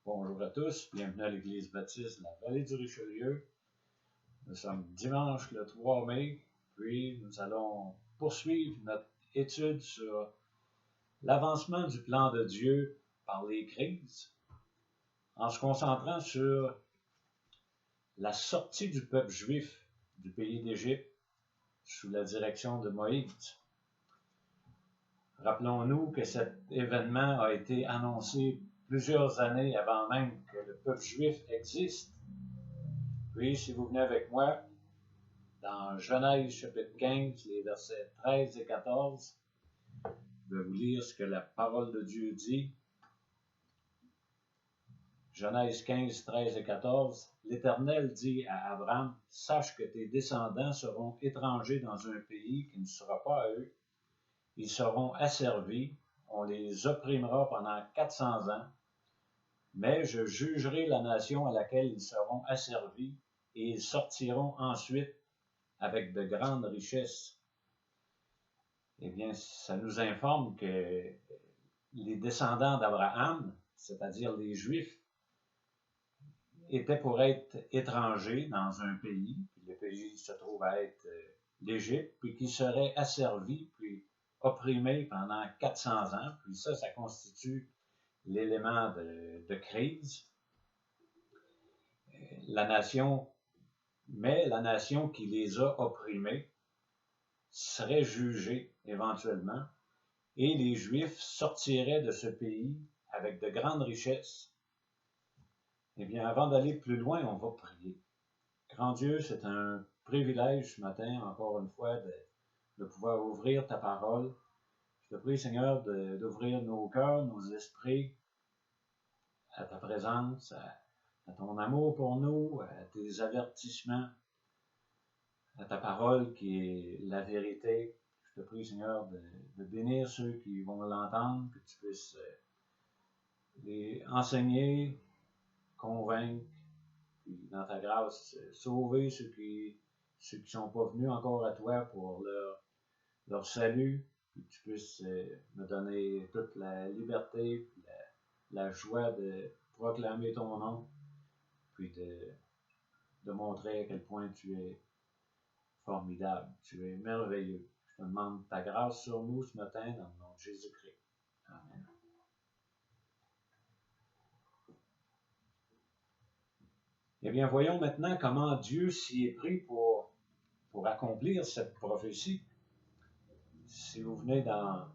Bonjour à tous, bienvenue à l'Église baptiste de la Vallée du Richelieu. Nous sommes dimanche le 3 mai, puis nous allons poursuivre notre étude sur l'avancement du plan de Dieu par les crises, en se concentrant sur la sortie du peuple juif du pays d'Égypte sous la direction de Moïse. Rappelons-nous que cet événement a été annoncé plusieurs années avant même que le peuple juif existe. Puis, si vous venez avec moi, dans Genèse chapitre 15, les versets 13 et 14, je vais vous lire ce que la parole de Dieu dit. Genèse 15, 13 et 14, l'Éternel dit à Abraham, « Sache que tes descendants seront étrangers dans un pays qui ne sera pas à eux. Ils seront asservis, on les opprimera pendant 400 ans, mais je jugerai la nation à laquelle ils seront asservis, et ils sortiront ensuite avec de grandes richesses. » Eh bien, ça nous informe que les descendants d'Abraham, c'est-à-dire les Juifs, étaient pour être étrangers dans un pays, puis le pays se trouve à être l'Égypte, puis qui seraient asservis, puis opprimés pendant 400 ans, puis ça constitue l'élément de crise. La nation qui les a opprimés serait jugée éventuellement, et les Juifs sortiraient de ce pays avec de grandes richesses. Eh bien, avant d'aller plus loin, on va prier. Grand Dieu, c'est un privilège ce matin, encore une fois, de pouvoir ouvrir ta parole. Je te prie, Seigneur, d'ouvrir nos cœurs, nos esprits à ta présence, à ton amour pour nous, à tes avertissements, à ta parole qui est la vérité. Je te prie, Seigneur, de bénir ceux qui vont l'entendre, que tu puisses les enseigner, convaincre, puis dans ta grâce, sauver ceux qui ne sont pas venus encore à toi pour leur salut, puis que tu puisses me donner toute la liberté, puis la joie de proclamer ton nom, puis de montrer à quel point tu es formidable, tu es merveilleux. Je te demande ta grâce sur nous ce matin dans le nom de Jésus-Christ. Amen. Eh bien, voyons maintenant comment Dieu s'y est pris pour accomplir cette prophétie. Si vous venez dans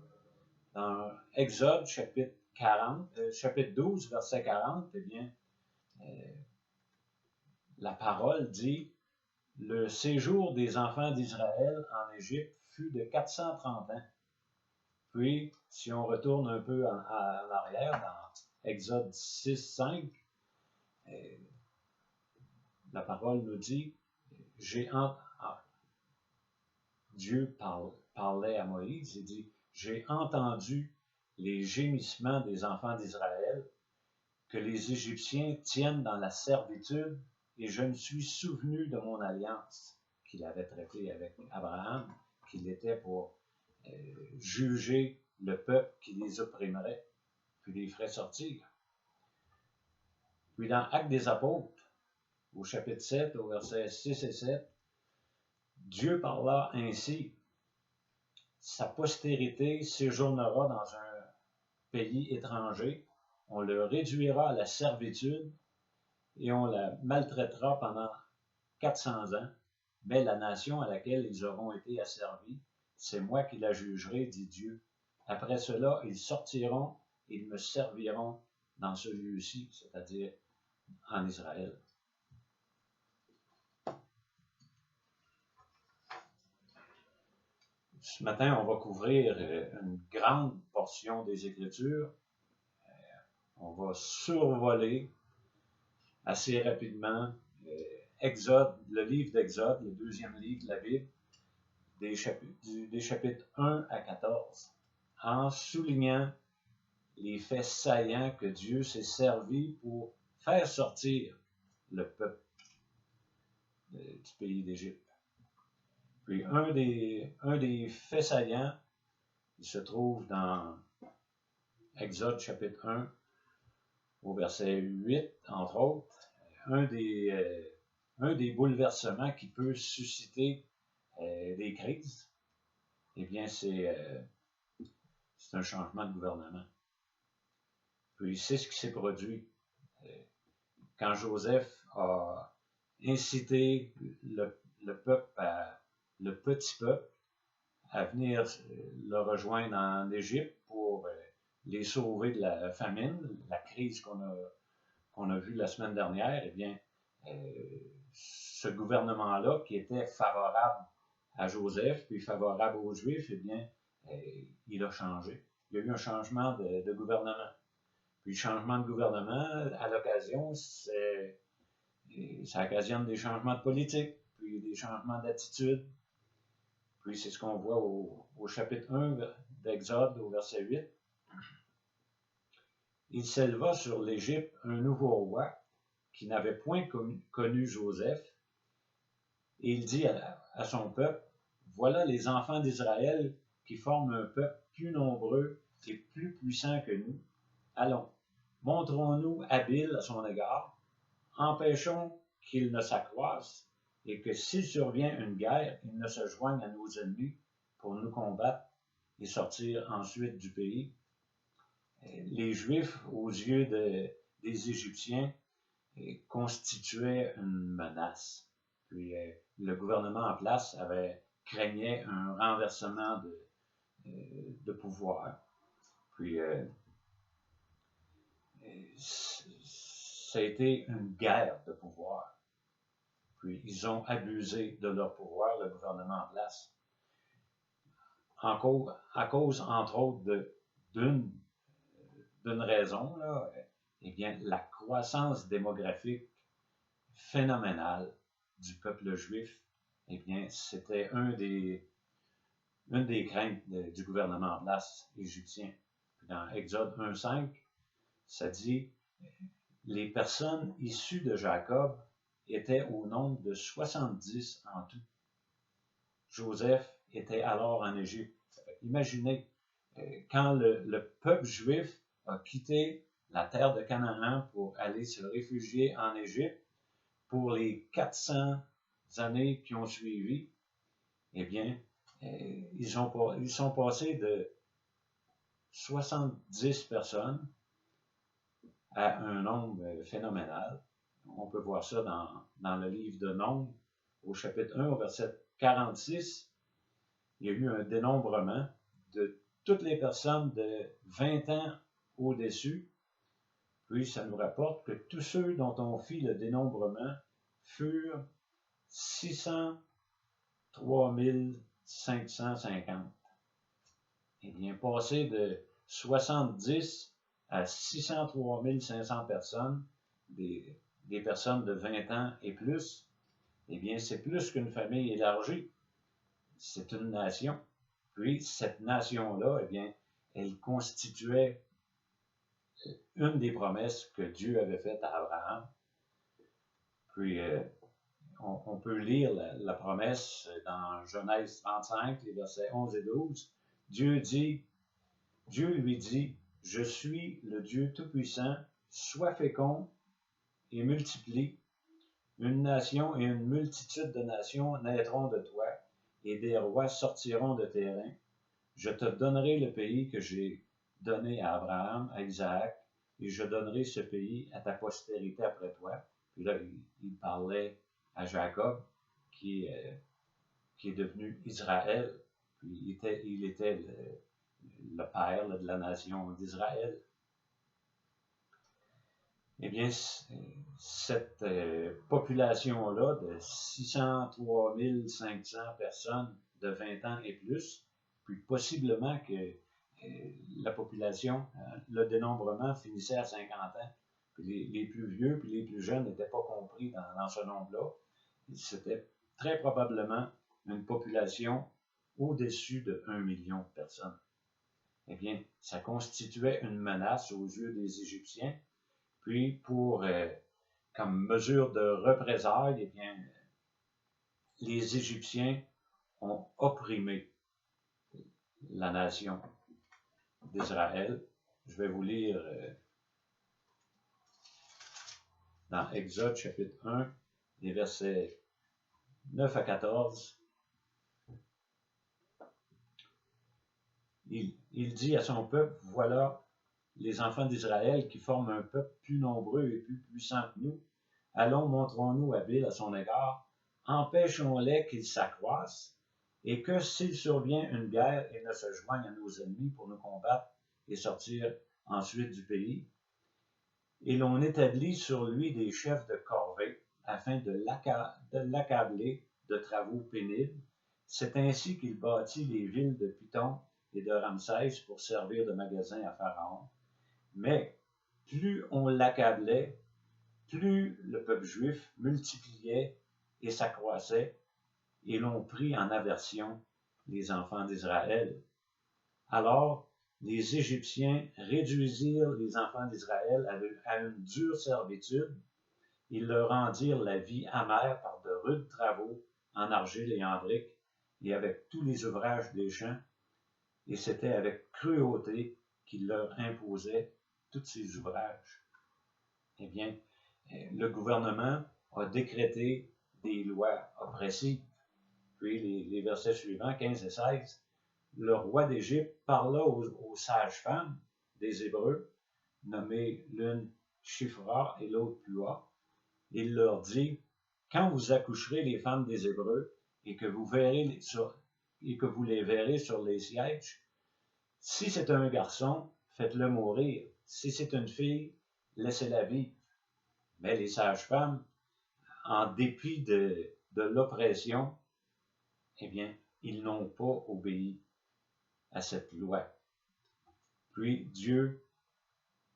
Exode, chapitre 12, verset 40, eh bien, la parole dit « Le séjour des enfants d'Israël en Égypte fut de 430 ans. » Puis, si on retourne un peu en arrière, dans Exode 6, 5, la parole nous dit Dieu parlait à Moïse et dit « J'ai entendu les gémissements des enfants d'Israël, que les Égyptiens tiennent dans la servitude, et je me suis souvenu de mon alliance qu'il avait traitée avec Abraham, qu'il était pour juger le peuple qui les opprimerait, puis les ferait sortir. » Puis dans Actes des Apôtres, au chapitre 7, au verset 6 et 7, Dieu parla ainsi, « Sa postérité séjournera dans un pays étranger, on le réduira à la servitude et on la maltraitera pendant 400 ans, mais la nation à laquelle ils auront été asservis, c'est moi qui la jugerai, dit Dieu. Après cela, ils sortiront et ils me serviront dans ce lieu-ci, c'est-à-dire en Israël. » Ce matin, on va couvrir une grande portion des Écritures. On va survoler assez rapidement Exode, le livre d'Exode, le deuxième livre de la Bible, des chapitres 1 à 14, en soulignant les faits saillants que Dieu s'est servi pour faire sortir le peuple du pays d'Égypte. Puis un des faits saillants, il se trouve dans Exode chapitre 1, au verset 8, entre autres, un des bouleversements qui peut susciter des crises, eh bien, c'est un changement de gouvernement. Puis c'est ce qui s'est produit. Quand Joseph a incité le peuple, le petit peuple, à venir le rejoindre en Égypte pour les sauver de la famine, la crise qu'on a vue la semaine dernière, eh bien, ce gouvernement-là, qui était favorable à Joseph, puis favorable aux Juifs, eh bien, il a changé. Il y a eu un changement de gouvernement. Puis le changement de gouvernement, à l'occasion, ça occasionne des changements de politique, puis des changements d'attitude. Puis c'est ce qu'on voit au chapitre 1 d'Exode, au verset 8. Il s'éleva sur l'Égypte un nouveau roi qui n'avait point connu Joseph, et il dit à son peuple, voilà les enfants d'Israël qui forment un peuple plus nombreux et plus puissant que nous. Allons, montrons-nous habiles à son égard, empêchons qu'il ne s'accroisse, et que s'il survient une guerre, il ne se joigne à nos ennemis pour nous combattre et sortir ensuite du pays. Les Juifs, aux yeux des Égyptiens, constituaient une menace. Puis le gouvernement en place craignait un renversement de pouvoir. Puis ça a été une guerre de pouvoir. Puis ils ont abusé de leur pouvoir, le gouvernement en place. À cause, entre autres, d'une raison, là, eh bien, la croissance démographique phénoménale du peuple juif, eh bien, c'était une des craintes du gouvernement en place égyptien. Puis dans Exode 1.5, ça dit les personnes issues de Jacob étaient au nombre de 70 en tout. Joseph était alors en Égypte. Imaginez, quand le peuple juif a quitté la terre de Canaan pour aller se réfugier en Égypte pour les 400 années qui ont suivi, eh bien, ils sont passés de 70 personnes à un nombre phénoménal. On peut voir ça dans le livre de Nombres, au chapitre 1, au verset 46. Il y a eu un dénombrement de toutes les personnes de 20 ans au-dessus. Puis ça nous rapporte que tous ceux dont on fit le dénombrement furent 603 550. Eh bien, passer de 70 à 603 500 personnes, des personnes de 20 ans et plus, eh bien, c'est plus qu'une famille élargie. C'est une nation. Puis, cette nation-là, eh bien, elle constituait une des promesses que Dieu avait faites à Abraham. Puis, on peut lire la promesse dans Genèse 35, les versets 11 et 12. Dieu lui dit, je suis le Dieu Tout-Puissant, sois fécond et multiplie. Une nation et une multitude de nations naîtront de toi, et des rois sortiront de tes reins. Je te donnerai le pays que j'ai donné à Abraham, à Isaac, et je donnerai ce pays à ta postérité après toi. Puis là, il parlait à Jacob, qui est devenu Israël. Puis il était le père de la nation d'Israël. Eh bien, cette population-là de 603 500 personnes de 20 ans et plus, puis possiblement que la population, le dénombrement finissait à 50 ans. Puis les plus vieux puis les plus jeunes n'étaient pas compris dans ce nombre-là. C'était très probablement une population au-dessus de 1 million de personnes. Eh bien, ça constituait une menace aux yeux des Égyptiens. Puis, comme mesure de représailles, eh bien, les Égyptiens ont opprimé la nation d'Israël. Je vais vous lire dans Exode chapitre 1, les versets 9 à 14, il dit à son peuple, voilà les enfants d'Israël qui forment un peuple plus nombreux et plus puissant que nous. Allons, montrons-nous habiles à son égard, empêchons-les qu'ils s'accroissent, et que s'il survient une guerre, ils ne se joignent à nos ennemis pour nous combattre et sortir ensuite du pays. Et l'on établit sur lui des chefs de corvée, afin de l'accabler de travaux pénibles. C'est ainsi qu'il bâtit les villes de Python et de Ramsès pour servir de magasin à Pharaon. Mais plus on l'accablait, plus le peuple juif multipliait et s'accroissait, et l'on prit en aversion les enfants d'Israël. Alors, les Égyptiens réduisirent les enfants d'Israël à une dure servitude. Ils leur rendirent la vie amère par de rudes travaux en argile et en brique, et avec tous les ouvrages des champs, et c'était avec cruauté qu'ils leur imposaient tous ces ouvrages. Eh bien, le gouvernement a décrété des lois oppressives. Puis les versets suivants, 15 et 16, le roi d'Égypte parla aux sages-femmes des Hébreux, nommées l'une Shifra et l'autre Pua. Il leur dit, quand vous accoucherez les femmes des Hébreux et que vous les verrez sur les sièges, si c'est un garçon, faites-le mourir. Si c'est une fille, laissez-la vivre. Mais les sages-femmes, en dépit de l'oppression, eh bien, ils n'ont pas obéi à cette loi. Puis Dieu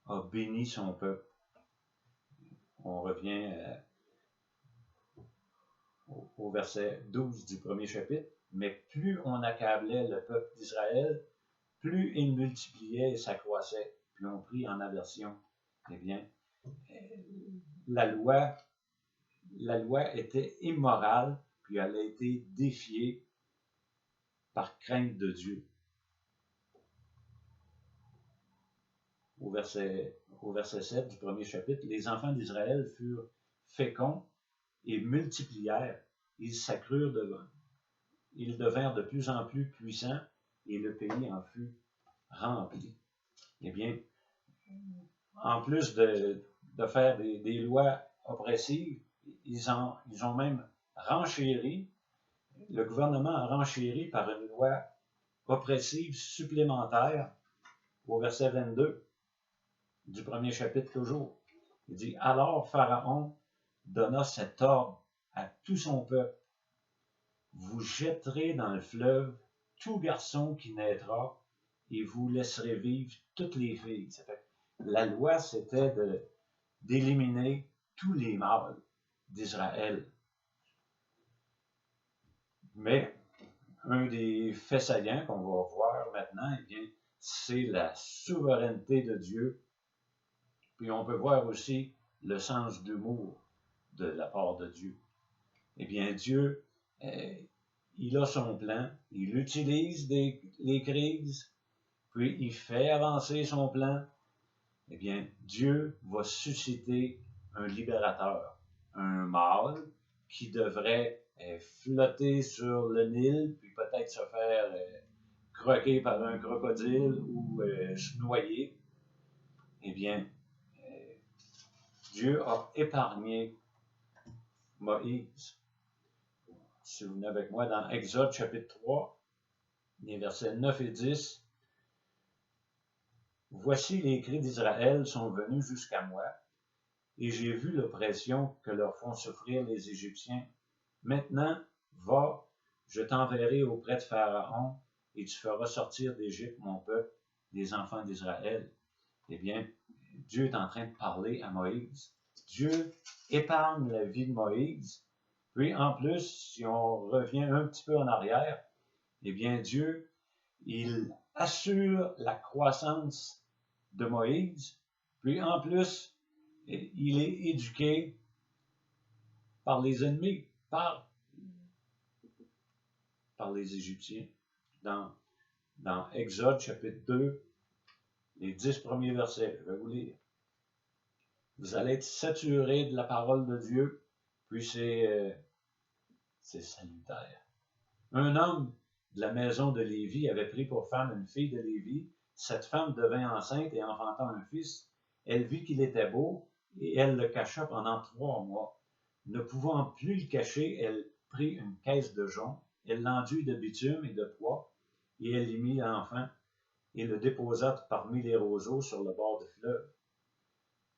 a béni son peuple. On revient au verset 12 du premier chapitre. Mais plus on accablait le peuple d'Israël, plus il multipliait et s'accroissait. Puis on prit en aversion. Eh bien, la loi était immorale, puis elle a été défiée par crainte de Dieu. Au verset 7 du premier chapitre, les enfants d'Israël furent féconds et multiplièrent. Ils s'accrurent ils devinrent de plus en plus puissants et le pays en fut rempli. Eh bien, en plus de faire des lois oppressives, ils ont même renchéri. Le gouvernement a renchéri par une loi oppressive supplémentaire au verset 22 du premier chapitre toujours. Il dit, alors Pharaon donna cet ordre à tout son peuple. Vous jetterez dans le fleuve tout garçon qui naîtra et vous laisserez vivre toutes les filles. La loi, c'était d'éliminer tous les mâles d'Israël. Mais un des faits saillants qu'on va voir maintenant, eh bien, c'est la souveraineté de Dieu. Puis on peut voir aussi le sens d'humour de la part de Dieu. Eh bien, Dieu, il a son plan, il utilise les crises, puis il fait avancer son plan. Eh bien, Dieu va susciter un libérateur, un mâle qui devrait flotter sur le Nil, puis peut-être se faire croquer par un crocodile ou se noyer. Eh bien, Dieu a épargné Moïse. Si vous venez avec moi dans Exode chapitre 3, les versets 9 et 10, « Voici les cris d'Israël sont venus jusqu'à moi, et j'ai vu l'oppression que leur font souffrir les Égyptiens. Maintenant, va, je t'enverrai auprès de Pharaon, et tu feras sortir d'Égypte mon peuple, les enfants d'Israël. » Eh bien, Dieu est en train de parler à Moïse. Dieu épargne la vie de Moïse. Puis, en plus, si on revient un petit peu en arrière, eh bien, Dieu, il assure la croissance de Moïse. Puis, en plus, il est éduqué par les ennemis, par les Égyptiens. Dans Exode chapitre 2, les 10 premiers versets, je vais vous lire. Vous allez être saturé de la parole de Dieu, puis c'est salutaire. Un homme de la maison de Lévi avait pris pour femme une fille de Lévi. Cette femme devint enceinte et enfanta un fils. Elle vit qu'il était beau et elle le cacha pendant 3 mois. Ne pouvant plus le cacher, elle prit une caisse de jonc, elle l'enduit de bitume et de pois, et elle y mit l'enfant et le déposa parmi les roseaux sur le bord du fleuve.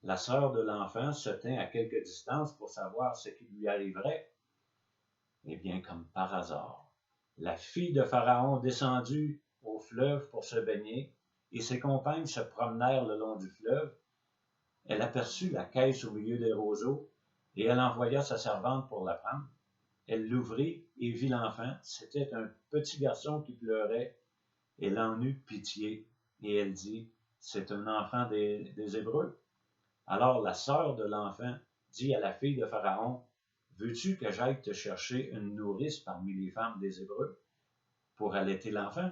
La sœur de l'enfant se tint à quelque distance pour savoir ce qui lui arriverait. Eh bien, comme par hasard, la fille de Pharaon descendit au fleuve pour se baigner, et ses compagnes se promenèrent le long du fleuve. Elle aperçut la caisse au milieu des roseaux, et elle envoya sa servante pour la prendre. Elle l'ouvrit et vit l'enfant. C'était un petit garçon qui pleurait. Elle en eut pitié, et elle dit, c'est un enfant des Hébreux. Alors la sœur de l'enfant dit à la fille de Pharaon, veux-tu que j'aille te chercher une nourrice parmi les femmes des Hébreux pour allaiter l'enfant?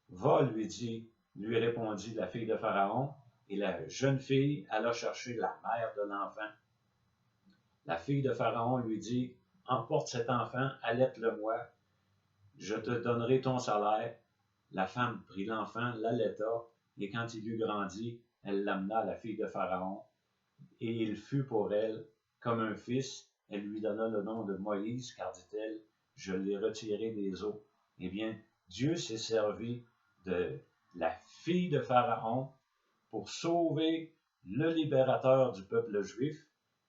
Va, lui répondit la fille de Pharaon, et la jeune fille alla chercher la mère de l'enfant. La fille de Pharaon lui dit, emporte cet enfant, allaite-le-moi, je te donnerai ton salaire. La femme prit l'enfant, l'allaita, et quand il eut grandi, elle l'amena à la fille de Pharaon, et il fut pour elle comme un fils. Elle lui donna le nom de Moïse, car, dit-elle, je l'ai retiré des eaux. Eh bien, Dieu s'est servi de la fille de Pharaon pour sauver le libérateur du peuple juif.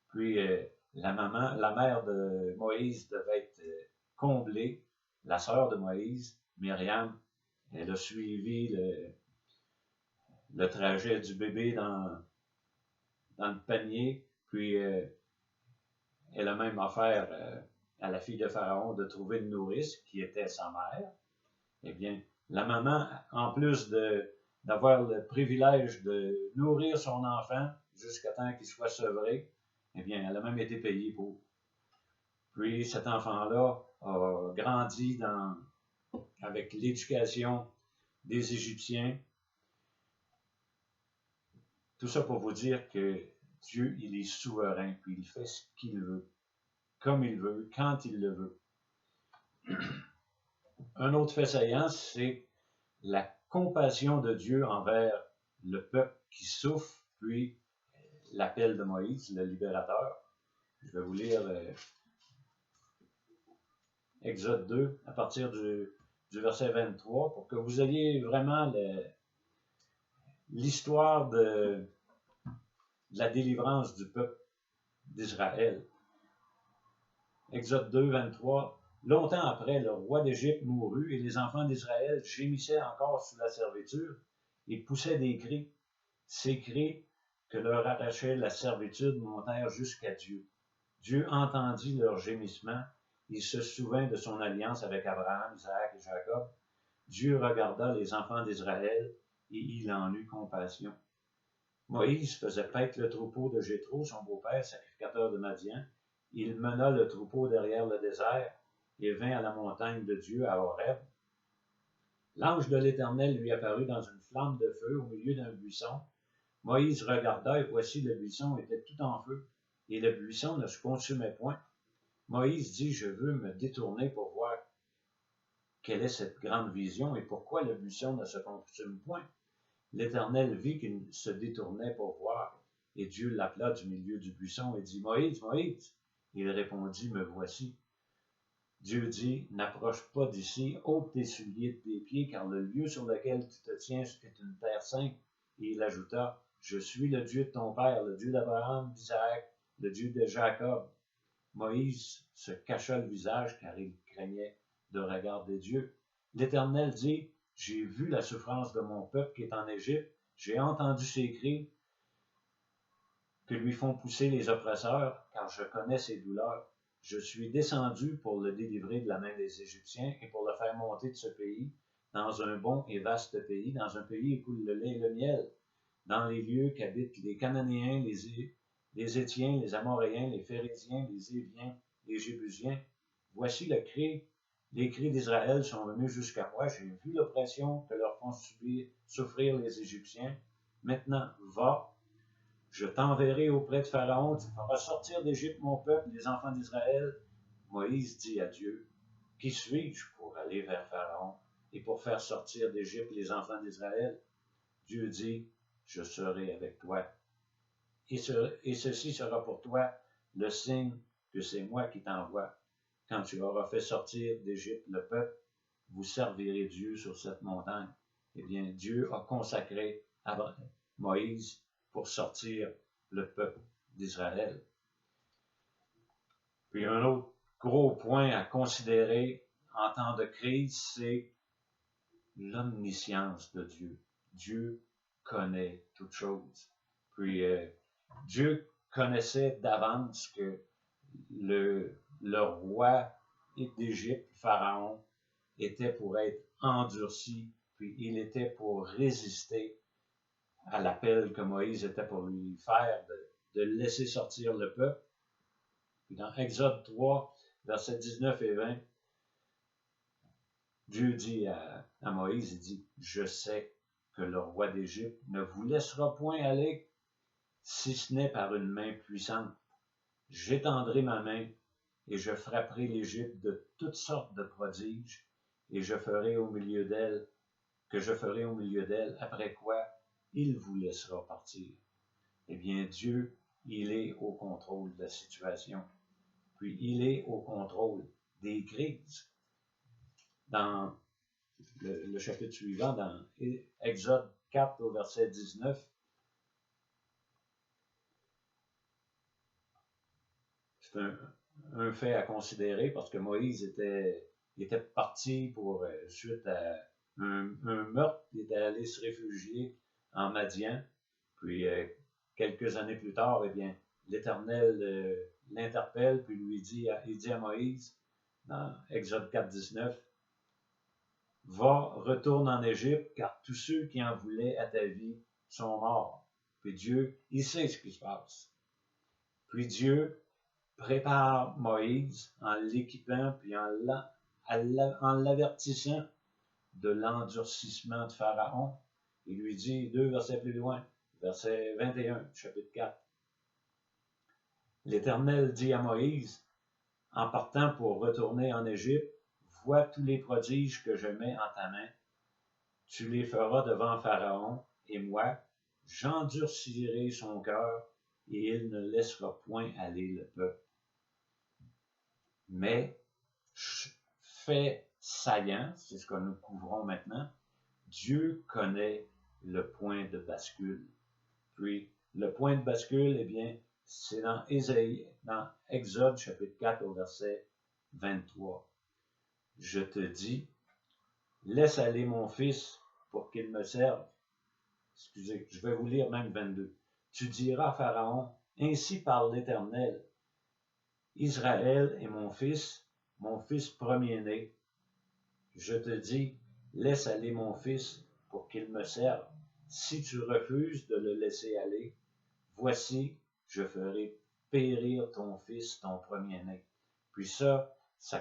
Puis la mère de Moïse devait être comblée, la sœur de Moïse, Myriam, elle a suivi le trajet du bébé dans le panier, puis elle a même offert à la fille de Pharaon de trouver une nourrice qui était sa mère. Eh bien, la maman, en plus d'avoir le privilège de nourrir son enfant jusqu'à temps qu'il soit sevré, eh bien, elle a même été payée pour. Puis cet enfant-là a grandi avec l'éducation des Égyptiens. Tout ça pour vous dire que Dieu, il est souverain, puis il fait ce qu'il veut, comme il veut, quand il le veut. Un autre fait saillant, c'est la compassion de Dieu envers le peuple qui souffre, puis l'appel de Moïse, le libérateur. Je vais vous lire Exode 2 à partir du verset 23 pour que vous ayez vraiment l'histoire de la délivrance du peuple d'Israël. Exode 2, 23. Longtemps après, le roi d'Égypte mourut et les enfants d'Israël gémissaient encore sous la servitude et poussaient des cris. Ces cris que leur arrachait la servitude montèrent jusqu'à Dieu. Dieu entendit leurs gémissements. Il se souvint de son alliance avec Abraham, Isaac et Jacob. Dieu regarda les enfants d'Israël et il en eut compassion. Moïse faisait paître le troupeau de Jéthro, son beau-père, sacrificateur de Madian. Il mena le troupeau derrière le désert et vint à la montagne de Dieu à Horeb. L'ange de l'Éternel lui apparut dans une flamme de feu au milieu d'un buisson. Moïse regarda et voici le buisson était tout en feu et le buisson ne se consumait point. Moïse dit, je veux me détourner pour voir quelle est cette grande vision et pourquoi le buisson ne se consume point. L'Éternel vit qu'il se détournait pour voir, et Dieu l'appela du milieu du buisson et dit, Moïse, Moïse. Il répondit, me voici. Dieu dit, n'approche pas d'ici, ôte tes souliers de tes pieds, car le lieu sur lequel tu te tiens est une terre sainte. Et il ajouta, je suis le Dieu de ton père, le Dieu d'Abraham, d'Isaac, le Dieu de Jacob. Moïse se cacha le visage, car il craignait de regarder Dieu. L'Éternel dit, j'ai vu la souffrance de mon peuple qui est en Égypte, j'ai entendu ses cris que lui font pousser les oppresseurs, car je connais ses douleurs. Je suis descendu pour le délivrer de la main des Égyptiens et pour le faire monter de ce pays dans un bon et vaste pays, dans un pays où coule le lait et le miel, dans les lieux qu'habitent les Cananéens, les Étiens, les Amoréens, les Phéréziens, les Éviens, les Jébusiens. Voici les cris d'Israël sont venus jusqu'à moi. J'ai vu l'oppression que leur font souffrir les Égyptiens. Maintenant, va, je t'enverrai auprès de Pharaon, tu feras sortir d'Égypte mon peuple, les enfants d'Israël. Moïse dit à Dieu, qui suis-je pour aller vers Pharaon et pour faire sortir d'Égypte les enfants d'Israël? Dieu dit, je serai avec toi. Et ceci sera pour toi le signe que c'est moi qui t'envoie. Quand tu auras fait sortir d'Égypte le peuple, vous servirez Dieu sur cette montagne. Eh bien, Dieu a consacré Moïse pour sortir le peuple d'Israël. Puis un autre gros point à considérer en temps de crise, c'est l'omniscience de Dieu. Dieu connaît toutes choses. Puis Dieu connaissait d'avance que le roi d'Égypte, Pharaon, était pour être endurci, puis il était pour résister à l'appel que Moïse était pour lui faire de laisser sortir le peuple. Puis dans Exode 3, versets 19 et 20, Dieu dit à Moïse, il dit, je sais que le roi d'Égypte ne vous laissera point aller si ce n'est par une main puissante. J'étendrai ma main et je frapperai l'Égypte de toutes sortes de prodiges et je ferai au milieu d'elle, après quoi il vous laissera partir. Eh bien, Dieu, il est au contrôle de la situation. Puis, il est au contrôle des crises. Dans le chapitre suivant, dans Exode 4 au verset 19, c'est un fait à considérer parce que Moïse était parti pour, suite à un meurtre, il était allé se réfugier en Madian. Puis, quelques années plus tard, eh bien, l'Éternel l'interpelle, puis il dit à Moïse, dans Exode 4, 19, va, retourne en Égypte, car tous ceux qui en voulaient à ta vie sont morts. Puis Dieu, il sait ce qui se passe. Puis Dieu prépare Moïse en l'équipant, puis en l'avertissant de l'endurcissement de Pharaon. Il lui dit 2 versets plus loin, verset 21, chapitre 4. L'Éternel dit à Moïse, en partant pour retourner en Égypte, vois tous les prodiges que je mets en ta main. Tu les feras devant Pharaon, et moi, j'endurcirai son cœur, et il ne laissera point aller le peuple. Mais, fait saillant, c'est ce que nous couvrons maintenant, Dieu connaît le point de bascule. Puis, le point de bascule, eh bien, c'est dans Exode chapitre 4 au verset 23. Je te dis, laisse aller mon fils pour qu'il me serve. Excusez, je vais vous lire même 22. Tu diras à Pharaon, ainsi parle l'Éternel. Israël est mon fils premier-né. Je te dis, laisse aller mon fils pour qu'il me serve. Si tu refuses de le laisser aller, voici, je ferai périr ton fils, ton premier-né. Puis ça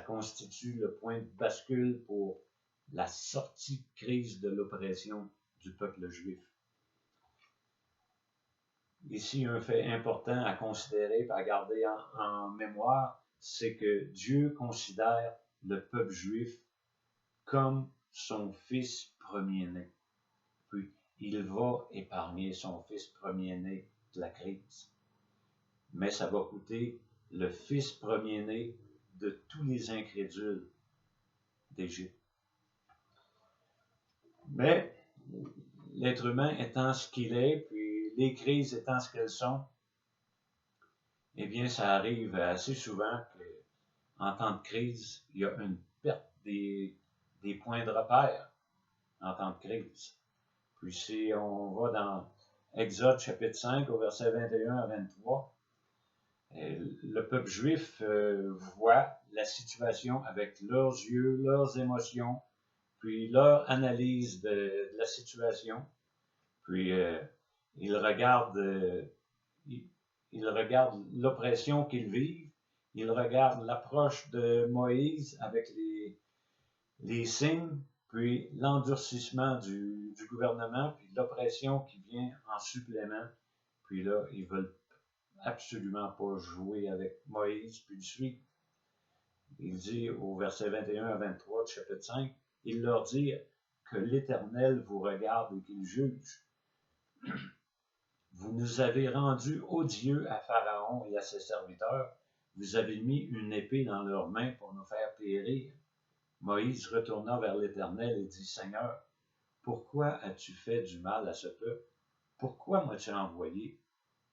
constitue le point de bascule pour la sortie de crise de l'oppression du peuple juif. Ici, un fait important à considérer et à garder en mémoire, c'est que Dieu considère le peuple juif comme son fils premier-né. Puis, il va épargner son fils premier-né de la crise. Mais ça va coûter le fils premier-né de tous les incrédules d'Égypte. Mais l'être humain étant ce qu'il est, puis les crises étant ce qu'elles sont, eh bien, ça arrive assez souvent qu'en temps de crise, il y a une perte des points de repère en temps de crise. Puis si on va dans Exode chapitre 5 au verset 21 à 23, le peuple juif voit la situation avec leurs yeux, leurs émotions, puis leur analyse de la situation. Puis ils regardent l'oppression qu'ils vivent, ils regardent l'approche de Moïse avec les signes, puis l'endurcissement du gouvernement, puis l'oppression qui vient en supplément. Puis là, ils veulent absolument pas jouer avec Moïse, puis le suivre. Il dit au verset 21 à 23 du chapitre 5, il leur dit que l'Éternel vous regarde et qu'il juge. Vous nous avez rendus odieux à Pharaon et à ses serviteurs. Vous avez mis une épée dans leurs mains pour nous faire périr. Moïse retourna vers l'Éternel et dit, Seigneur, pourquoi as-tu fait du mal à ce peuple? Pourquoi m'as-tu envoyé?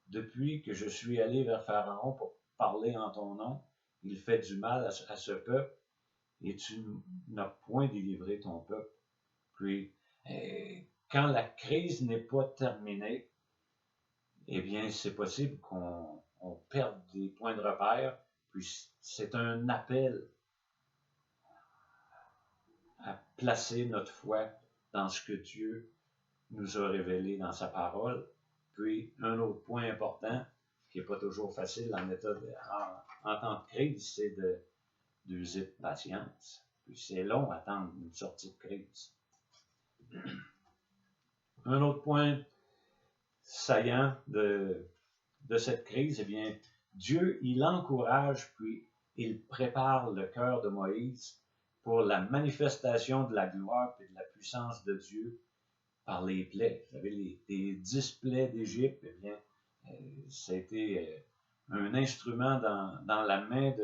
Depuis que je suis allé vers Pharaon pour parler en ton nom, il fait du mal à ce peuple et tu n'as point délivré ton peuple. Puis, quand la crise n'est pas terminée, eh bien, c'est possible qu'on perde des points de repère. Puis, c'est un appel à placer notre foi dans ce que Dieu nous a révélé dans sa parole. Puis, un autre point important, qui n'est pas toujours facile en temps de crise, c'est d'user de patience. Puis, c'est long à attendre une sortie de crise. Un autre point saillant de cette crise, eh bien, Dieu, il encourage, puis il prépare le cœur de Moïse pour la manifestation de la gloire et de la puissance de Dieu par les plaies. Vous savez, les 10 plaies d'Égypte, eh bien, ça a été un instrument dans la main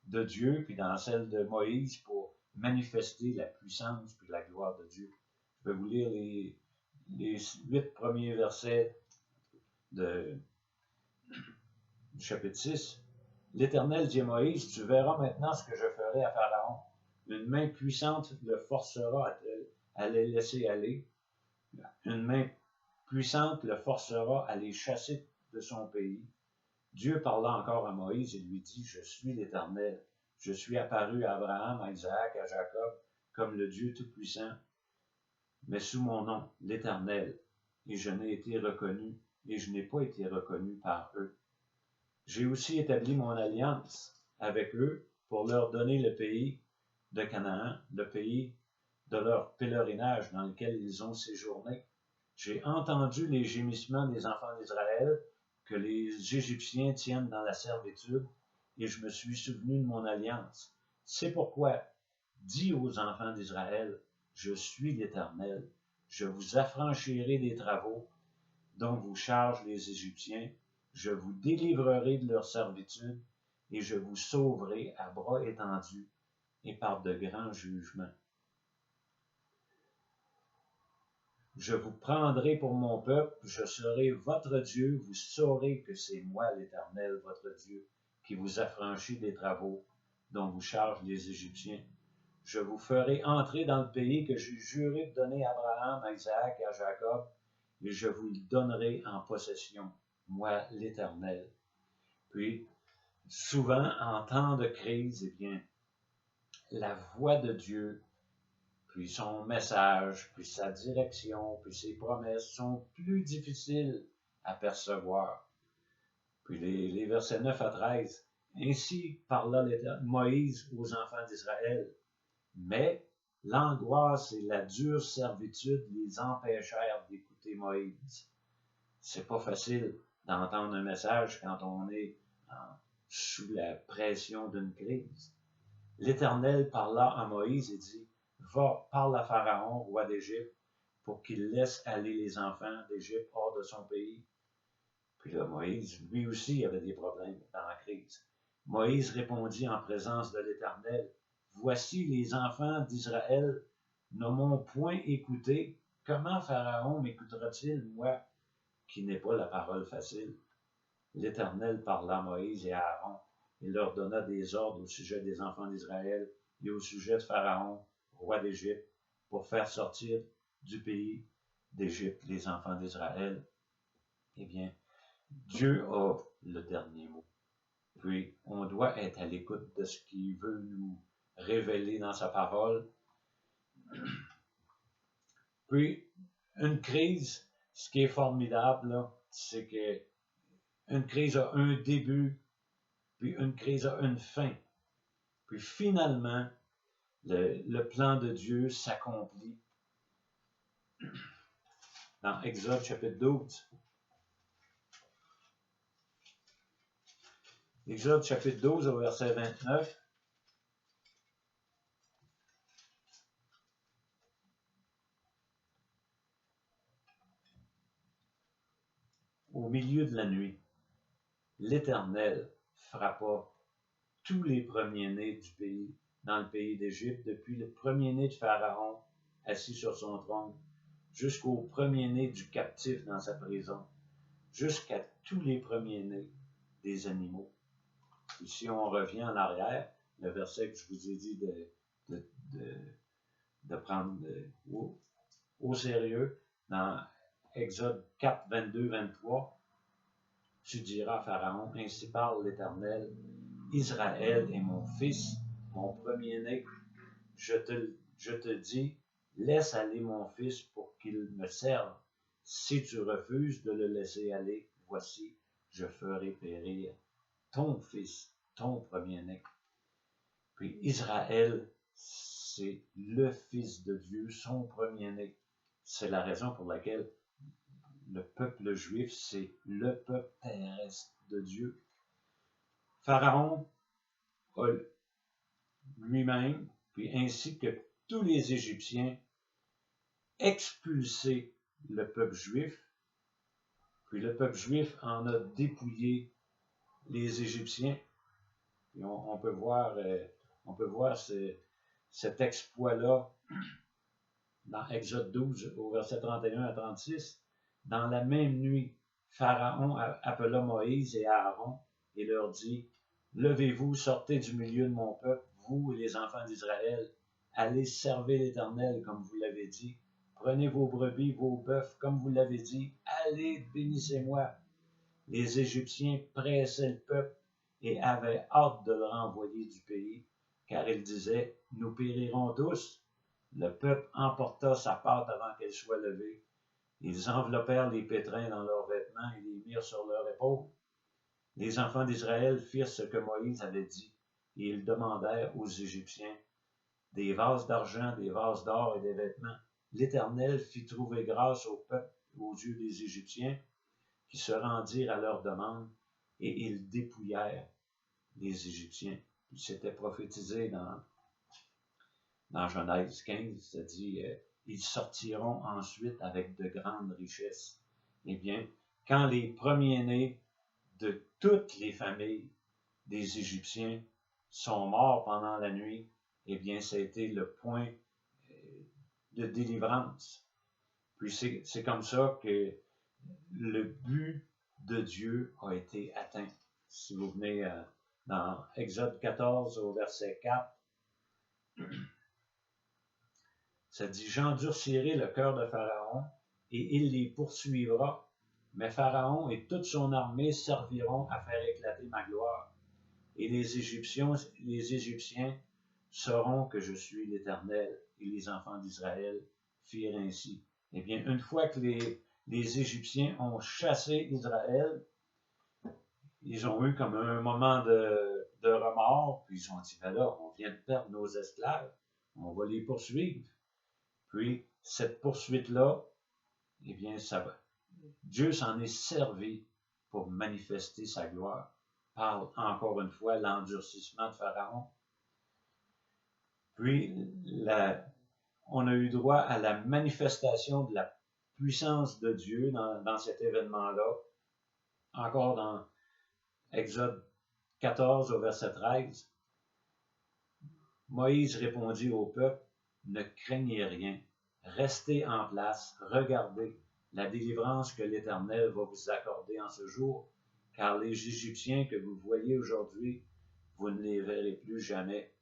de Dieu, puis dans celle de Moïse pour manifester la puissance puis la gloire de Dieu. Je vais vous lire les 8 premiers versets du chapitre 6. L'Éternel dit à Moïse, tu verras maintenant ce que je ferai à Pharaon. Une main puissante le forcera à les laisser aller. Une main puissante le forcera à les chasser de son pays. Dieu parla encore à Moïse et lui dit, je suis l'Éternel. Je suis apparu à Abraham, à Isaac, à Jacob, comme le Dieu Tout-Puissant, mais sous mon nom, l'Éternel, et je n'ai été reconnu, et je n'ai pas été reconnu par eux. J'ai aussi établi mon alliance avec eux pour leur donner le pays de Canaan, le pays de leur pèlerinage dans lequel ils ont séjourné. J'ai entendu les gémissements des enfants d'Israël que les Égyptiens tiennent dans la servitude, et je me suis souvenu de mon alliance. C'est pourquoi, dis aux enfants d'Israël, je suis l'Éternel, je vous affranchirai des travaux dont vous chargent les Égyptiens, je vous délivrerai de leur servitude, et je vous sauverai à bras étendus et par de grands jugements. Je vous prendrai pour mon peuple, je serai votre Dieu, vous saurez que c'est moi l'Éternel, votre Dieu, qui vous affranchit des travaux dont vous chargent les Égyptiens. Je vous ferai entrer dans le pays que j'ai juré de donner à Abraham, à Isaac et à Jacob, et je vous le donnerai en possession, moi l'Éternel. Puis, souvent, en temps de crise, eh bien, la voix de Dieu, puis son message, puis sa direction, puis ses promesses sont plus difficiles à percevoir. Puis les versets 9 à 13, ainsi parla Moïse aux enfants d'Israël, mais l'angoisse et la dure servitude les empêchèrent d'écouter Moïse. C'est pas facile d'entendre un message quand on est sous la pression d'une crise. L'Éternel parla à Moïse et dit, va, parle à Pharaon, roi d'Égypte, pour qu'il laisse aller les enfants d'Égypte hors de son pays. Puis là, Moïse, lui aussi, avait des problèmes dans la crise. Moïse répondit en présence de l'Éternel, voici les enfants d'Israël ne m'ont point écouté. Comment Pharaon m'écoutera-t-il, moi, qui n'ai pas la parole facile? L'Éternel parla à Moïse et à Aaron. Il leur donna des ordres au sujet des enfants d'Israël et au sujet de Pharaon, roi d'Égypte, pour faire sortir du pays d'Égypte les enfants d'Israël. Eh bien, Dieu a le dernier mot. Puis, on doit être à l'écoute de ce qu'il veut nous révéler dans sa parole. Puis, une crise, ce qui est formidable, là, c'est que une crise a un début, puis une crise a une fin. Puis finalement, le plan de Dieu s'accomplit. Dans Exode chapitre 12, Exode chapitre 12 au verset 29. Au milieu de la nuit, l'Éternel frappa tous les premiers-nés du pays, dans le pays d'Égypte, depuis le premier-né de Pharaon, assis sur son trône, jusqu'au premier-né du captif dans sa prison, jusqu'à tous les premiers-nés des animaux. Et si on revient en arrière, le verset que je vous ai dit de prendre au sérieux, dans Exode 4, 22, 23, tu diras à Pharaon, ainsi parle l'Éternel, Israël est mon fils, mon premier-né. Je te dis, laisse aller mon fils pour qu'il me serve. Si tu refuses de le laisser aller, voici, je ferai périr ton fils, ton premier-né. Puis Israël, c'est le fils de Dieu, son premier-né. C'est la raison pour laquelle le peuple juif, c'est le peuple terrestre de Dieu. Pharaon a lui-même, puis ainsi que tous les Égyptiens, expulsé le peuple juif, puis le peuple juif en a dépouillé les Égyptiens. Et on peut voir cet exploit-là dans Exode 12 au verset 31 à 36. Dans la même nuit, Pharaon appela Moïse et Aaron et leur dit, levez-vous, sortez du milieu de mon peuple, vous et les enfants d'Israël, allez servir l'Éternel comme vous l'avez dit. Prenez vos brebis, vos bœufs, comme vous l'avez dit. Allez, bénissez-moi. Les Égyptiens pressaient le peuple et avaient hâte de le renvoyer du pays, car ils disaient, nous périrons tous. Le peuple emporta sa pâte avant qu'elle soit levée. Ils enveloppèrent les pétrins dans leurs vêtements et les mirent sur leurs épaules. Les enfants d'Israël firent ce que Moïse avait dit, et ils demandèrent aux Égyptiens des vases d'argent, des vases d'or et des vêtements. L'Éternel fit trouver grâce au peuple, aux yeux des Égyptiens, qui se rendirent à leur demande, et ils dépouillèrent les Égyptiens. Puis c'était prophétisé dans Genèse 15, ça dit ils sortiront ensuite avec de grandes richesses. Eh bien, quand les premiers-nés de toutes les familles des Égyptiens sont morts pendant la nuit, eh bien, ça a été le point de délivrance. Puis c'est comme ça que le but de Dieu a été atteint. Si vous venez dans Exode 14 au verset 4, ça dit, j'endurcirai le cœur de Pharaon et il les poursuivra, mais Pharaon et toute son armée serviront à faire éclater ma gloire. Et les Égyptiens sauront que je suis l'Éternel, et les enfants d'Israël firent ainsi. Eh bien, une fois que les Égyptiens ont chassé Israël, ils ont eu comme un moment de remords, puis ils ont dit, ben là, on vient de perdre nos esclaves, on va les poursuivre. Puis, cette poursuite-là, eh bien, Dieu s'en est servi pour manifester sa gloire par, encore une fois, l'endurcissement de Pharaon. Puis, on a eu droit à la manifestation de la puissance de Dieu dans cet événement-là, encore dans Exode 14 au verset 13. Moïse répondit au peuple, ne craignez rien, restez en place, regardez la délivrance que l'Éternel va vous accorder en ce jour, car les Égyptiens que vous voyez aujourd'hui, vous ne les verrez plus jamais.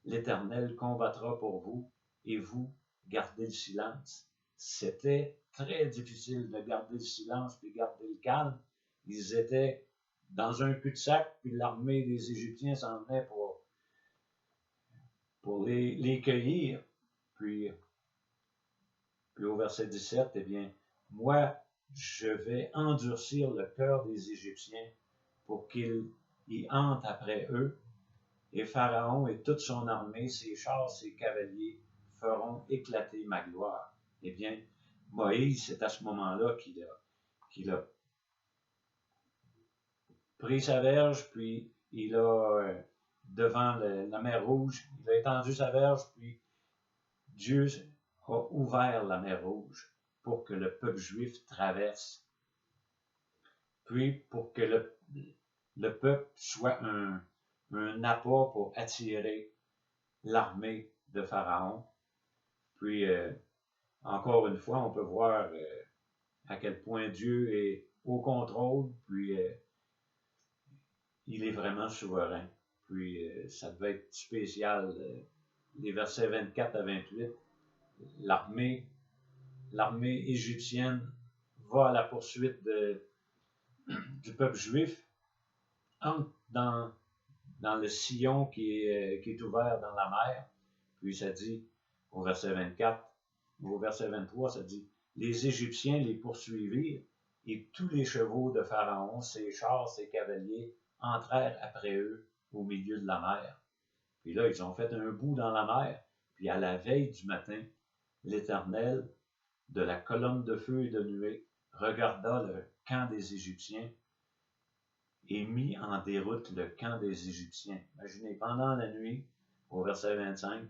L'Éternel combattra pour vous, et vous, gardez le silence. C'était très difficile de garder le silence puis garder le calme. Ils étaient dans un cul-de-sac, puis l'armée des Égyptiens s'en venait pour les cueillir. Puis au verset 17, eh bien, moi, je vais endurcir le cœur des Égyptiens pour qu'ils y entrent après eux. Et Pharaon et toute son armée, ses chars, ses cavaliers, feront éclater ma gloire. Eh bien, Moïse, c'est à ce moment-là qu'il a pris sa verge, puis il a, devant la mer Rouge, il a étendu sa verge, puis Dieu a ouvert la mer Rouge pour que le peuple juif traverse, puis pour que le peuple soit un appât pour attirer l'armée de Pharaon. Puis, encore une fois, on peut voir à quel point Dieu est au contrôle, puis il est vraiment souverain. Puis, ça devait être spécial. Les versets 24 à 28, l'armée égyptienne va à la poursuite du peuple juif, entre dans le sillon qui est ouvert dans la mer. Puis ça dit, au verset 24, ou au verset 23, ça dit, les Égyptiens les poursuivirent, et tous les chevaux de Pharaon, ses chars, ses cavaliers, entrèrent après eux au milieu de la mer. Puis là, ils ont fait un bout dans la mer, puis à la veille du matin, l'Éternel, de la colonne de feu et de nuée, regarda le camp des Égyptiens et mit en déroute le camp des Égyptiens. Imaginez, pendant la nuit, au verset 25,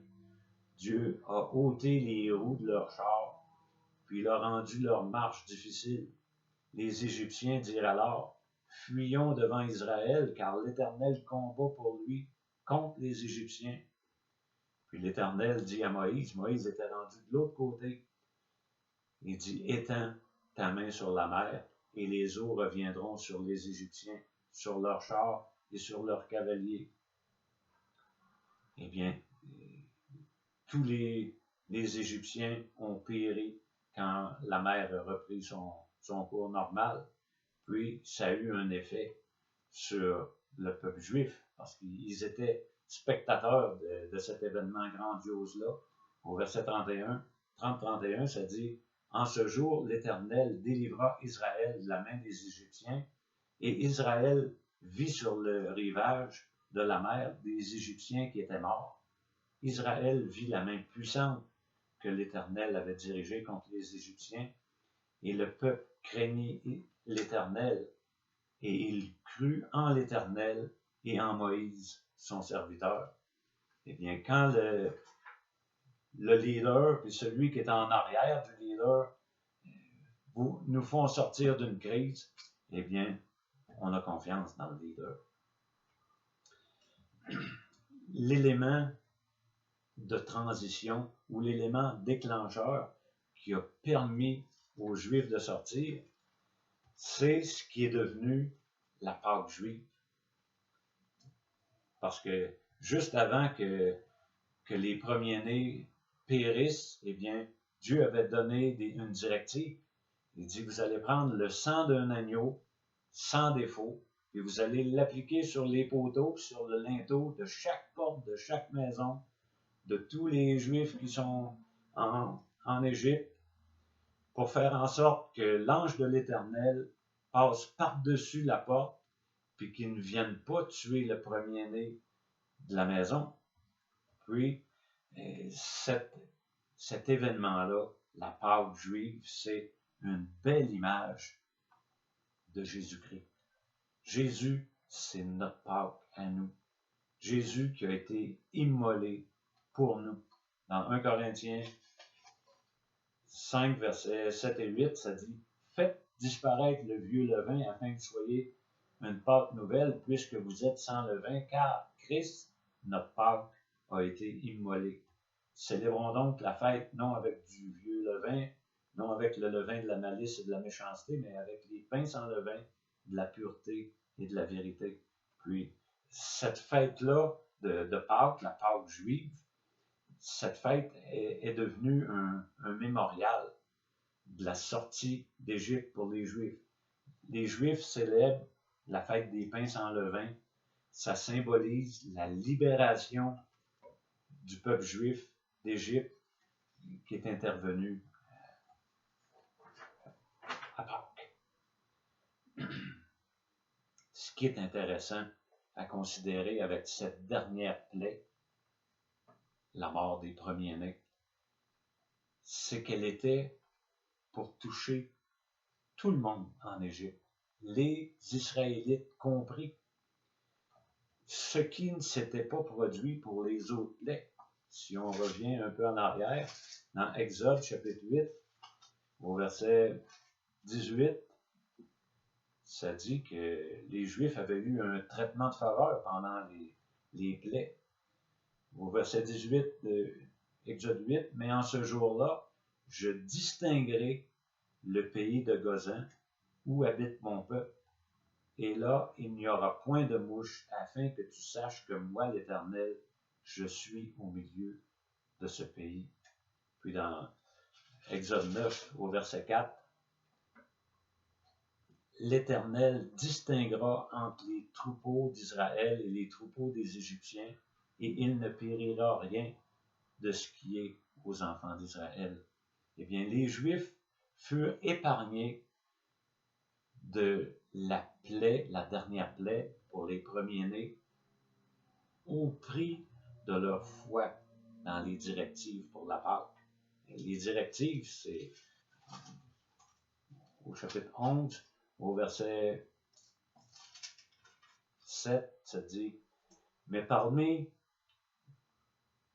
Dieu a ôté les roues de leurs chars, puis il a rendu leur marche difficile. Les Égyptiens dirent alors, fuyons devant Israël, car l'Éternel combat pour lui contre les Égyptiens. Puis l'Éternel dit à Moïse, Moïse était rendu de l'autre côté, il dit, étends ta main sur la mer, et les eaux reviendront sur les Égyptiens, sur leurs chars et sur leurs cavaliers. Eh bien, tous les Égyptiens ont péri quand la mer a repris son cours normal. Puis, ça a eu un effet sur le peuple juif, parce qu'ils étaient spectateurs de cet événement grandiose-là. Au verset 30-31, ça dit, « En ce jour, l'Éternel délivra Israël de la main des Égyptiens, et Israël vit sur le rivage de la mer des Égyptiens qui étaient morts. Israël vit la main puissante que l'Éternel avait dirigée contre les Égyptiens, et le peuple craignit l'Éternel, et il crut en l'Éternel et en Moïse, son serviteur. » Eh bien, quand le leader, puis celui qui est en arrière du leader, nous font sortir d'une crise, eh bien, on a confiance dans le leader. L'élément de transition ou l'élément déclencheur qui a permis aux Juifs de sortir, c'est ce qui est devenu la Pâque juive. Parce que juste avant que les premiers-nés périssent, eh bien, Dieu avait donné une directive. Il dit, vous allez prendre le sang d'un agneau sans défaut, et vous allez l'appliquer sur les poteaux, sur le linteau de chaque porte, de chaque maison, de tous les Juifs qui sont en Égypte, pour faire en sorte que l'ange de l'Éternel passe par-dessus la porte, puis qu'il ne vienne pas tuer le premier-né de la maison. Puis, cet événement-là, la Pâque juive, c'est une belle image de Jésus-Christ. Jésus, c'est notre Pâque à nous. Jésus qui a été immolé pour nous. Dans 1 Corinthiens 5, versets 7 et 8, ça dit « Faites disparaître le vieux levain afin que vous soyez une Pâque nouvelle, puisque vous êtes sans levain, car Christ, notre Pâque, a été immolé. Célébrons donc la fête non avec du vieux levain, non avec le levain de la malice et de la méchanceté, mais avec les pains sans levain, de la pureté et de la vérité. » Puis, cette fête-là de Pâques, la Pâque juive, cette fête est devenue un mémorial de la sortie d'Égypte pour les Juifs. Les Juifs célèbrent la fête des pains sans levain. Ça symbolise la libération du peuple juif d'Égypte qui est intervenu à Pâques. Ce qui est intéressant à considérer avec cette dernière plaie, la mort des premiers-nés, c'est qu'elle était pour toucher tout le monde en Égypte, les Israélites compris. ce qui ne s'était pas produit pour les autres plaies. Si on revient un peu en arrière, dans Exode chapitre 8, au verset 18, ça dit que les Juifs avaient eu un traitement de faveur pendant les plaies. Au verset 18 de Exode 8, mais en ce jour-là, je distinguerai le pays de Gozan, où habite mon peuple, et là, il n'y aura point de mouche, afin que tu saches que moi, l'Éternel, je suis au milieu de ce pays. Puis dans Exode 9, au verset 4, l'Éternel distinguera entre les troupeaux d'Israël et les troupeaux des Égyptiens, et il ne périra rien de ce qui est aux enfants d'Israël. Eh bien, les Juifs furent épargnés de la plaie, la dernière plaie pour les premiers-nés, au prix de leur foi dans les directives pour la Pâque. Les directives, c'est au chapitre 11, au verset 7, ça dit, mais parmi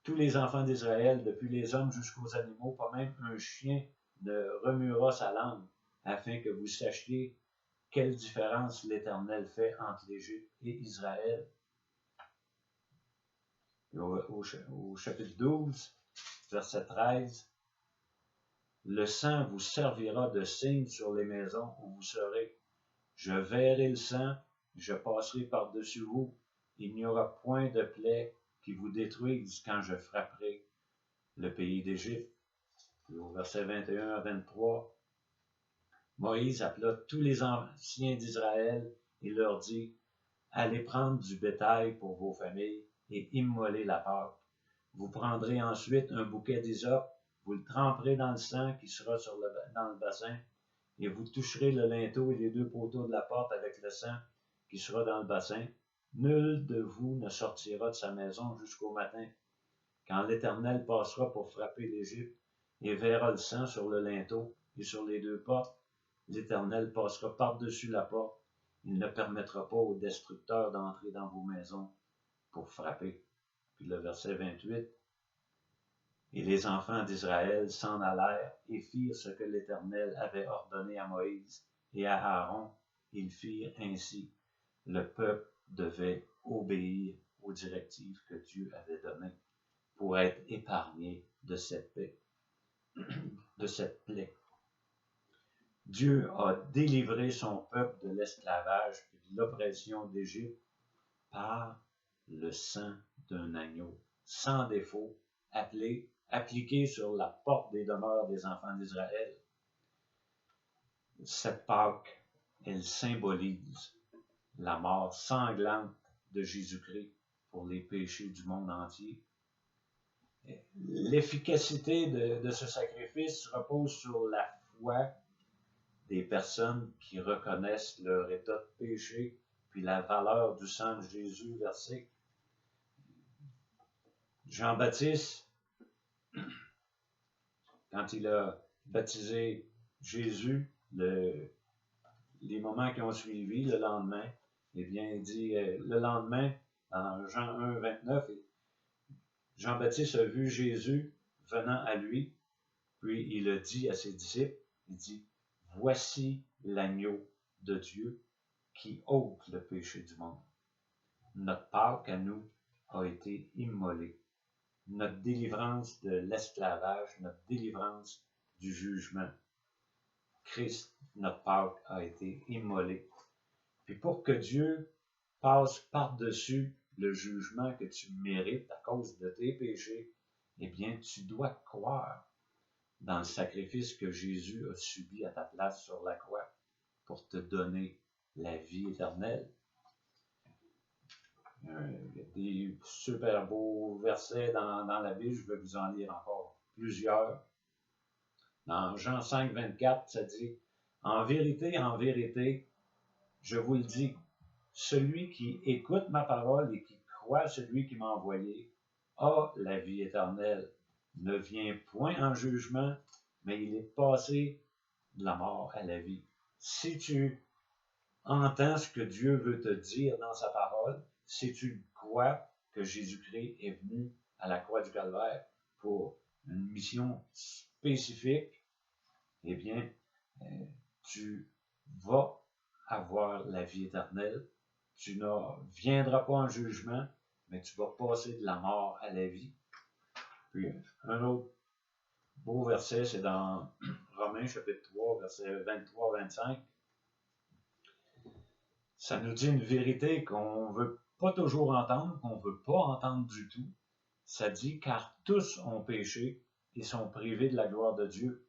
tous les enfants d'Israël, depuis les hommes jusqu'aux animaux, pas même un chien ne remuera sa langue, afin que vous sachiez quelle différence l'Éternel fait entre l'Égypte et Israël. Au chapitre 12, verset 13, le sang vous servira de signe sur les maisons où vous serez. Je verrai le sang, je passerai par-dessus vous. Il n'y aura point de plaie qui vous détruise quand je frapperai le pays d'Égypte. Au verset 21 à 23, Moïse appela tous les anciens d'Israël et leur dit, allez prendre du bétail pour vos familles et immoler la Pâque. Vous prendrez ensuite un bouquet d'hysope, vous le tremperez dans le sang qui sera dans le bassin, et vous toucherez le linteau et les deux poteaux de la porte avec le sang qui sera dans le bassin. Nul de vous ne sortira de sa maison jusqu'au matin, quand l'Éternel passera pour frapper l'Égypte et verra le sang sur le linteau et sur les deux portes. L'Éternel passera par-dessus la porte. Il ne permettra pas aux destructeurs d'entrer dans vos maisons pour frapper. Puis le verset 28. Et les enfants d'Israël s'en allèrent et firent ce que l'Éternel avait ordonné à Moïse et à Aaron. Ils firent ainsi. Le peuple devait obéir aux directives que Dieu avait données pour être épargné de cette plaie. Dieu a délivré son peuple de l'esclavage et de l'oppression d'Égypte par le sang d'un agneau, sans défaut, appliqué sur la porte des demeures des enfants d'Israël. Cette Pâque, elle symbolise la mort sanglante de Jésus-Christ pour les péchés du monde entier. L'efficacité de ce sacrifice repose sur la foi des personnes qui reconnaissent leur état de péché, puis la valeur du sang de Jésus versé. Jean-Baptiste, quand il a baptisé Jésus, les moments qui ont suivi, le lendemain, eh bien, il dit, le lendemain, dans Jean 1, 29, Jean-Baptiste a vu Jésus venant à lui, puis il a dit à ses disciples, il dit, voici l'agneau de Dieu qui ôte le péché du monde. Notre Pâque à nous a été immolée. Notre délivrance de l'esclavage, notre délivrance du jugement. Christ, notre Pâque, a été immolé. Puis pour que Dieu passe par-dessus le jugement que tu mérites à cause de tes péchés, eh bien, tu dois croire dans le sacrifice que Jésus a subi à ta place sur la croix pour te donner la vie éternelle. Il y a des super beaux versets dans la Bible, je vais vous en lire encore plusieurs. Dans Jean 5, 24, ça dit, en vérité, je vous le dis, celui qui écoute ma parole et qui croit celui qui m'a envoyé a la vie éternelle, ne vient point en jugement, mais il est passé de la mort à la vie. Si tu entends ce que Dieu veut te dire dans sa parole, sais-tu quoi que Jésus-Christ est venu à la croix du Calvaire pour une mission spécifique? Eh bien, tu vas avoir la vie éternelle. Tu ne viendras pas en jugement, mais tu vas passer de la mort à la vie. Puis, un autre beau verset, c'est dans Romains chapitre 3, versets 23-25. Ça nous dit une vérité qu'on ne veut pas toujours entendre, qu'on ne veut pas entendre du tout. Ça dit, car tous ont péché et sont privés de la gloire de Dieu.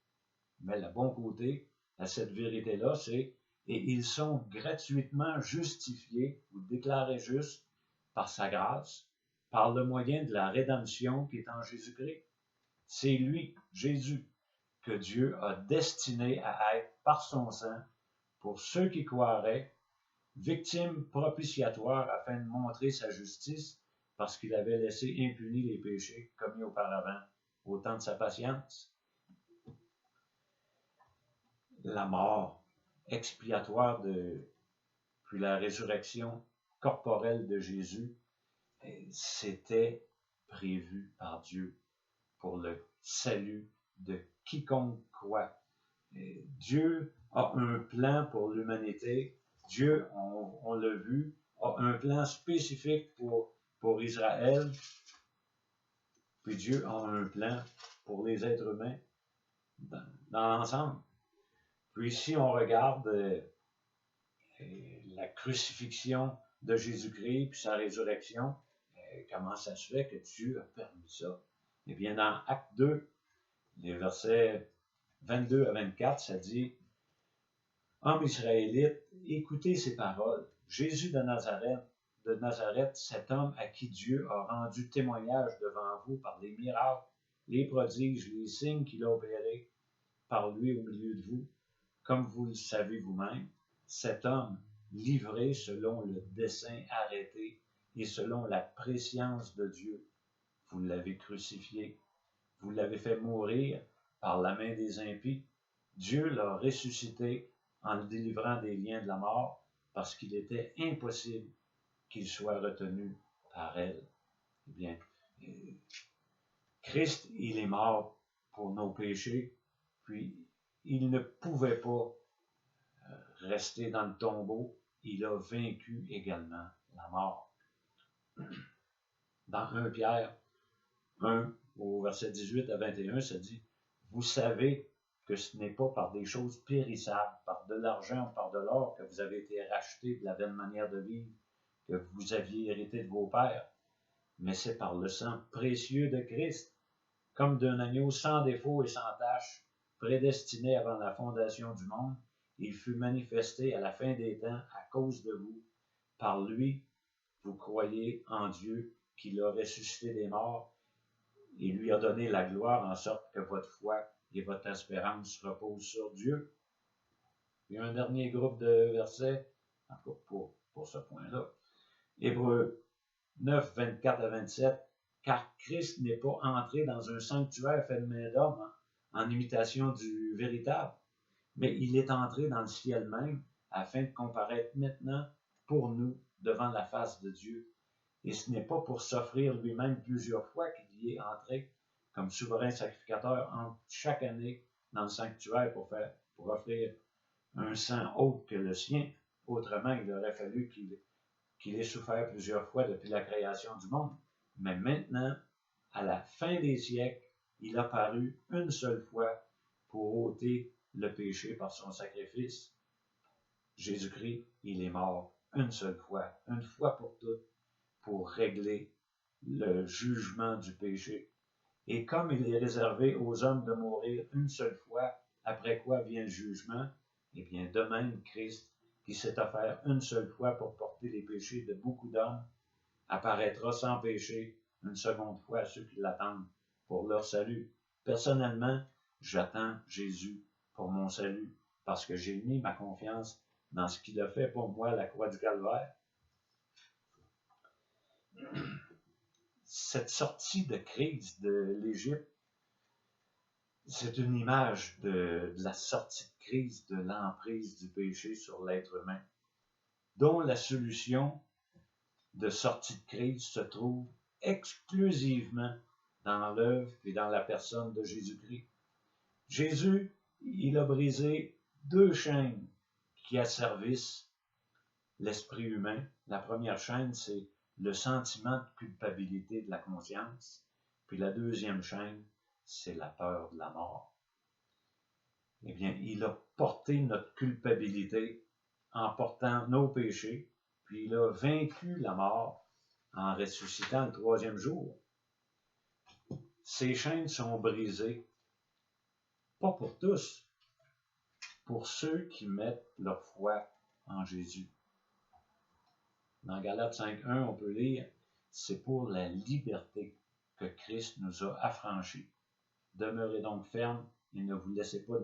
Mais le bon côté à cette vérité-là, c'est et ils sont gratuitement justifiés ou déclarés justes par sa grâce, par le moyen de la rédemption qui est en Jésus-Christ. C'est lui, Jésus, que Dieu a destiné à être par son sang, pour ceux qui croiraient, victime propitiatoire afin de montrer sa justice, parce qu'il avait laissé impunis les péchés commis auparavant, au temps de sa patience. La mort expiatoire puis la résurrection corporelle de Jésus, c'était prévu par Dieu pour le salut de quiconque croit. Dieu a un plan pour l'humanité. Dieu, on l'a vu, a un plan spécifique pour Israël. Puis Dieu a un plan pour les êtres humains dans l'ensemble. Puis si on regarde la crucifixion de Jésus-Christ puis sa résurrection, comment ça se fait que Dieu a permis ça? Eh bien, dans Acte 2, les versets 22 à 24, ça dit « Hommes israélites, écoutez ces paroles. Jésus de Nazareth, cet homme à qui Dieu a rendu témoignage devant vous par les miracles, les prodiges, les signes qu'il a opérés par lui au milieu de vous, comme vous le savez vous-même, cet homme, livré selon le dessein arrêté et selon la prescience de Dieu, vous l'avez crucifié, vous l'avez fait mourir par la main des impies. Dieu l'a ressuscité en le délivrant des liens de la mort, parce qu'il était impossible qu'il soit retenu par elle. Eh bien, Christ, il est mort pour nos péchés, puis il ne pouvait pas rester dans le tombeau, il a vaincu également la mort. Dans 1 Pierre 1, au verset 18 à 21, ça dit « Vous savez que ce n'est pas par des choses périssables, par de l'argent ou par de l'or que vous avez été rachetés de la vaine manière de vivre que vous aviez hérité de vos pères, mais c'est par le sang précieux de Christ, comme d'un agneau sans défaut et sans tache, prédestiné avant la fondation du monde. Il fut manifesté à la fin des temps à cause de vous. Par lui, vous croyez en Dieu qui l'a ressuscité des morts et lui a donné la gloire en sorte que votre foi et votre espérance reposent sur Dieu. » Il y a un dernier groupe de versets, encore pour ce point-là. Hébreux 9, 24 à 27. Car Christ n'est pas entré dans un sanctuaire fait de main d'homme en imitation du véritable, mais il est entré dans le ciel même afin de comparaître maintenant pour nous devant la face de Dieu. Et ce n'est pas pour s'offrir lui-même plusieurs fois qu'il y est entré comme souverain sacrificateur entre chaque année dans le sanctuaire pour offrir un sang autre que le sien. Autrement, il aurait fallu qu'il ait souffert plusieurs fois depuis la création du monde. Mais maintenant, à la fin des siècles, il a paru une seule fois pour ôter le péché par son sacrifice. Jésus-Christ, il est mort une seule fois pour toutes, pour régler le jugement du péché. Et comme il est réservé aux hommes de mourir une seule fois, après quoi vient le jugement, eh bien, de même, Christ, qui s'est offert une seule fois pour porter les péchés de beaucoup d'hommes, apparaîtra sans péché une seconde fois à ceux qui l'attendent pour leur salut. Personnellement, j'attends Jésus pour mon salut, parce que j'ai mis ma confiance dans ce qu'il a fait pour moi à la croix du Calvaire. Cette sortie de crise de l'Égypte, c'est une image de la sortie de crise de l'emprise du péché sur l'être humain, dont la solution de sortie de crise se trouve exclusivement dans l'œuvre et dans la personne de Jésus-Christ. Jésus, il a brisé 2 chaînes qui asservissent l'esprit humain. La première chaîne, c'est le sentiment de culpabilité de la conscience. Puis la deuxième chaîne, c'est la peur de la mort. Eh bien, il a porté notre culpabilité en portant nos péchés, puis il a vaincu la mort en ressuscitant le 3e jour. Ces chaînes sont brisées, pas pour tous, pour ceux qui mettent leur foi en Jésus. Dans Galates 5.1, on peut lire « C'est pour la liberté que Christ nous a affranchis. Demeurez donc fermes et ne vous laissez pas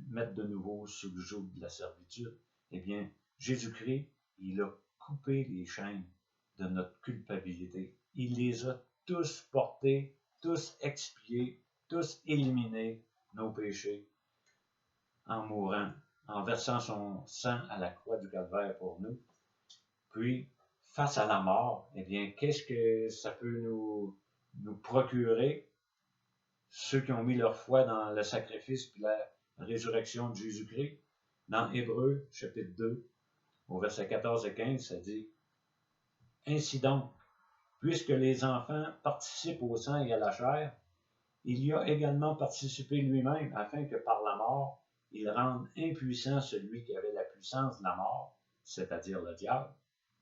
mettre de nouveau sous le joug de la servitude. » Eh bien, Jésus-Christ, il a coupé les chaînes de notre culpabilité. Il les a tous portés, tous expiés, tous éliminés, nos péchés, en mourant, en versant son sang à la croix du Calvaire pour nous. Puis, face à la mort, eh bien, qu'est-ce que ça peut nous procurer? Ceux qui ont mis leur foi dans le sacrifice et la résurrection de Jésus-Christ. Dans Hébreux, chapitre 2, au verset 14 et 15, ça dit « Ainsi donc, puisque les enfants participent au sang et à la chair, il y a également participé lui-même, afin que par la mort, il rende impuissant celui qui avait la puissance de la mort, c'est-à-dire le diable.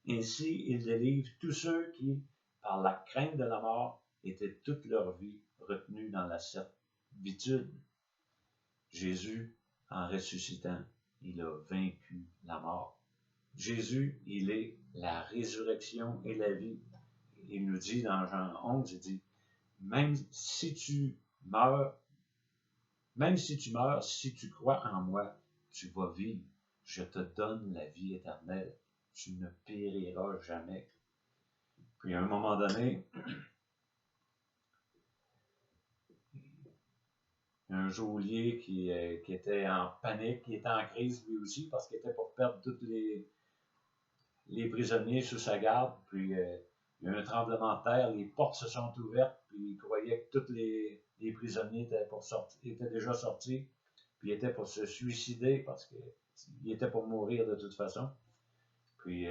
Ainsi, il délivre tous ceux qui, par la crainte de la mort, étaient toute leur vie retenus dans la servitude. » Jésus, en ressuscitant, il a vaincu la mort. Jésus, il est la résurrection et la vie. Il nous dit dans Jean 11, il dit, même si tu meurs, si tu crois en moi, tu vas vivre. Je te donne la vie éternelle. Tu ne périras jamais. Puis à un moment donné, un geôlier qui était en panique, qui était en crise lui aussi, parce qu'il était pour perdre tous les prisonniers sous sa garde. Puis il y a eu un tremblement de terre, les portes se sont ouvertes, puis il croyait que tous les prisonniers étaient déjà sortis, puis il était pour se suicider parce qu'il était pour mourir de toute façon. Puis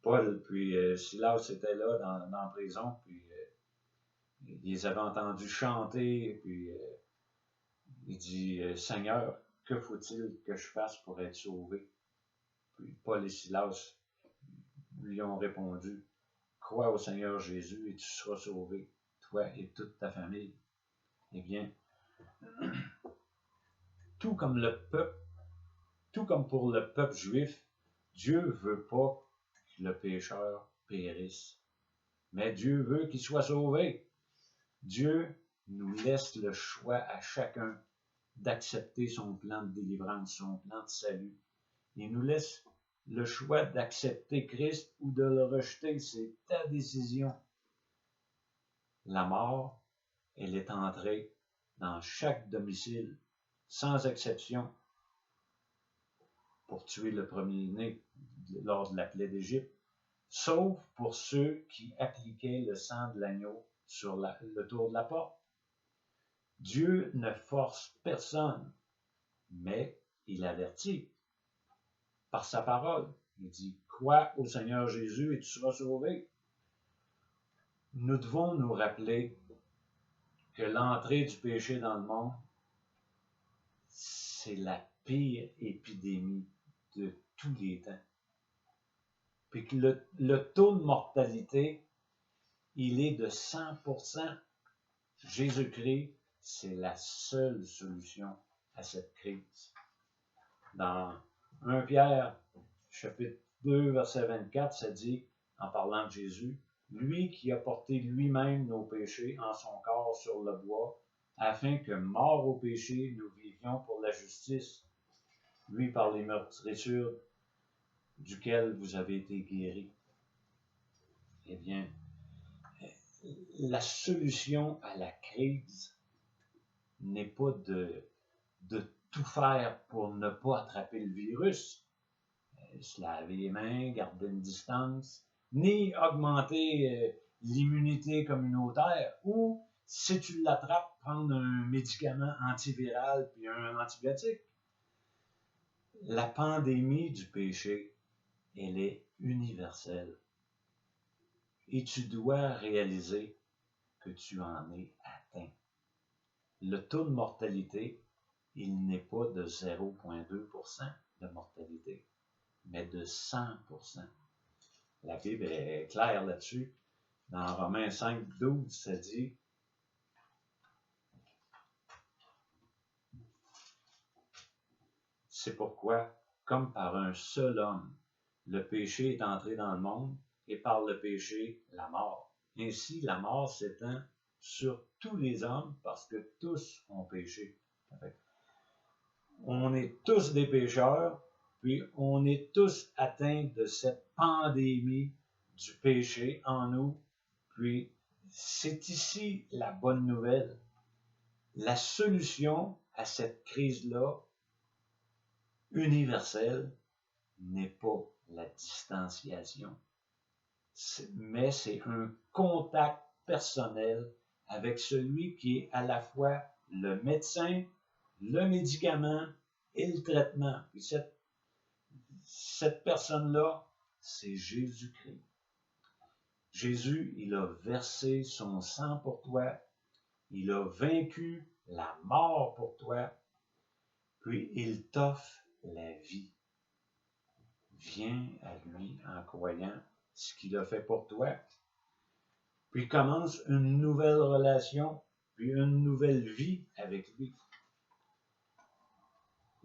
Paul, puis Silas étaient là dans la prison, puis ils les avaient entendus chanter, puis il dit « Seigneur, que faut-il que je fasse pour être sauvé? » Puis Paul et Silas lui ont répondu « Crois au Seigneur Jésus et tu seras sauvé, toi et toute ta famille. » Eh bien, tout comme pour le peuple juif, Dieu ne veut pas que le pécheur périsse, mais Dieu veut qu'il soit sauvé. Dieu nous laisse le choix à chacun d'accepter son plan de délivrance, son plan de salut. Il nous laisse le choix d'accepter Christ ou de le rejeter. C'est ta décision. La mort, elle est entrée dans chaque domicile, sans exception, pour tuer le premier-né lors de la plaie d'Égypte, sauf pour ceux qui appliquaient le sang de l'agneau sur le tour de la porte. Dieu ne force personne, mais il avertit par sa parole. Il dit « Crois au Seigneur Jésus et tu seras sauvé. » Nous devons nous rappeler que l'entrée du péché dans le monde, c'est la pire épidémie de tous les temps. Puis que le taux de mortalité, il est de 100%. Jésus-Christ, c'est la seule solution à cette crise. Dans 1 Pierre, chapitre 2, verset 24, ça dit, en parlant de Jésus, « Lui qui a porté lui-même nos péchés en son corps sur le bois, afin que, morts au péché, nous vivions pour la justice. Lui par les meurtrissures duquel vous avez été guéris. » Eh bien, la solution à la crise n'est pas de tout faire pour ne pas attraper le virus. Se laver les mains, garder une distance, ni augmenter l'immunité communautaire, ou, si tu l'attrapes, prendre un médicament antiviral puis un antibiotique. La pandémie du péché, elle est universelle. Et tu dois réaliser que tu en es atteint. Le taux de mortalité, il n'est pas de 0,2% de mortalité, mais de 100%. La Bible est claire là-dessus. Dans Romains 5, 12, ça dit « C'est pourquoi, comme par un seul homme, le péché est entré dans le monde, et par le péché, la mort. Ainsi, la mort s'étend sur tous les hommes, parce que tous ont péché. » On est tous des pécheurs, puis on est tous atteints de cette pandémie du péché en nous. Puis c'est ici la bonne nouvelle. La solution à cette crise-là, universelle, n'est pas la distanciation, mais c'est un contact personnel avec celui qui est à la fois le médecin, le médicament et le traitement. Puis cette personne-là, c'est Jésus-Christ. Jésus, il a versé son sang pour toi. Il a vaincu la mort pour toi. Puis il t'offre la vie. Viens à lui en croyant ce qu'il a fait pour toi. Puis commence une nouvelle relation, puis une nouvelle vie avec lui.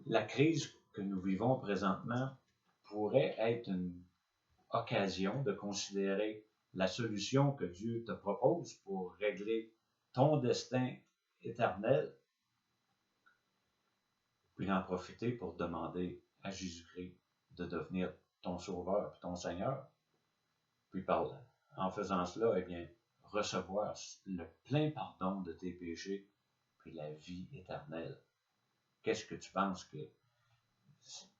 La crise que nous vivons présentement pourrait être une occasion de considérer la solution que Dieu te propose pour régler ton destin éternel, puis d'en profiter pour demander à Jésus-Christ de devenir ton sauveur, ton Seigneur, puis en faisant cela, eh bien, recevoir le plein pardon de tes péchés, puis la vie éternelle. Qu'est-ce que tu penses que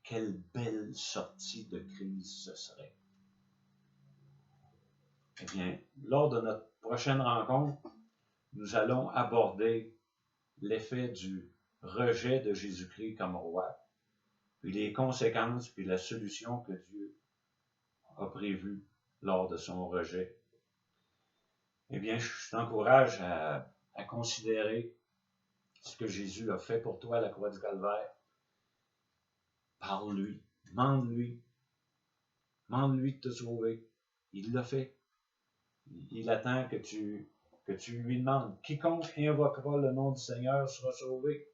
quelle belle sortie de crise ce serait? Eh bien, lors de notre prochaine rencontre, nous allons aborder l'effet du rejet de Jésus-Christ comme roi, puis les conséquences, puis la solution que Dieu a prévue lors de son rejet. Eh bien, je t'encourage à considérer ce que Jésus a fait pour toi à la croix du Calvaire. Parle-lui, demande-lui de te sauver. Il l'a fait. Il attend que tu lui demandes. Quiconque invoquera le nom du Seigneur sera sauvé.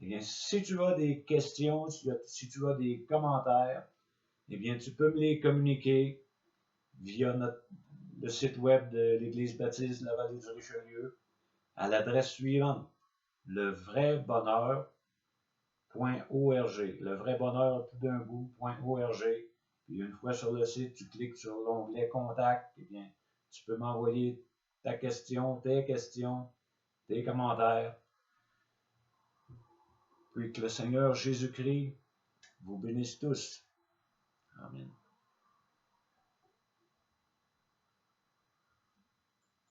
Eh bien, si tu as des questions, si tu as des commentaires, eh bien, tu peux me les communiquer via le site web de l'Église baptiste de la Vallée du Richelieu à l'adresse suivante, levraibonheur.org, levraibonheur tout d'un bout.org. Puis une fois sur le site, tu cliques sur l'onglet Contact, eh bien, tu peux m'envoyer ta question, tes questions, tes commentaires. Puis que le Seigneur Jésus-Christ vous bénisse tous. Amen.